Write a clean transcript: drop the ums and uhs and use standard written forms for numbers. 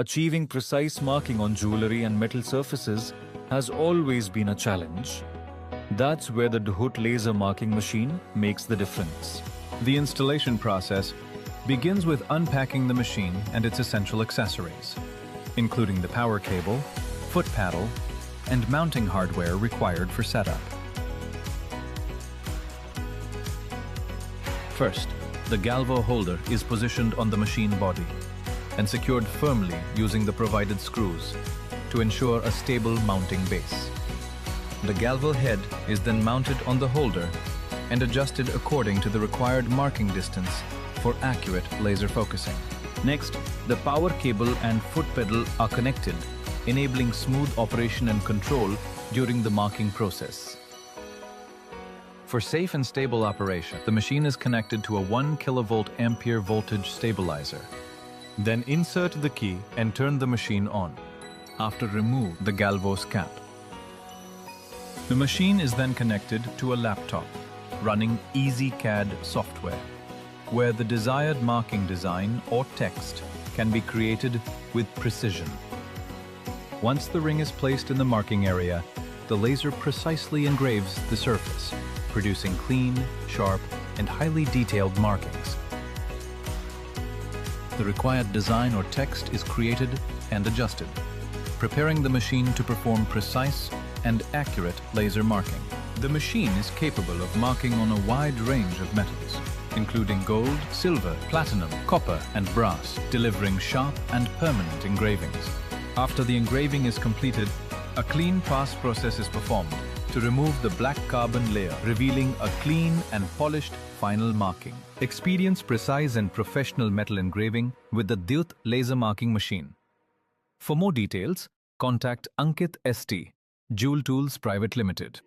Achieving precise marking on jewelry and metal surfaces has always been a challenge. That's where the Dhoot laser marking machine makes the difference. The installation process begins with unpacking the machine and its essential accessories, including the power cable, foot paddle, and mounting hardware required for setup. First, the galvo holder is positioned on the machine body and secured firmly using the provided screws to ensure a stable mounting base. The galvo head is then mounted on the holder and adjusted according to the required marking distance for accurate laser focusing. Next, the power cable and foot pedal are connected, enabling smooth operation and control during the marking process. For safe and stable operation, the machine is connected to a 1 kilovolt ampere voltage stabilizer. Then insert the key and turn the machine on. After remove the galvo's cap. The machine is then connected to a laptop running EasyCAD software, where the desired marking design or text can be created with precision. Once the ring is placed in the marking area, the laser precisely engraves the surface, producing clean, sharp, and highly detailed markings. The required design or text is created and adjusted, preparing the machine to perform precise and accurate laser marking. The machine is capable of marking on a wide range of metals, including gold, silver, platinum, copper, and brass, delivering sharp and permanent engravings. After the engraving is completed, a clean pass process is performed to remove the black carbon layer, revealing a clean and polished final marking. Experience precise and professional metal engraving with the Dhoot laser marking machine. For more details, contact Ankit ST, Jewel Tools Private Limited.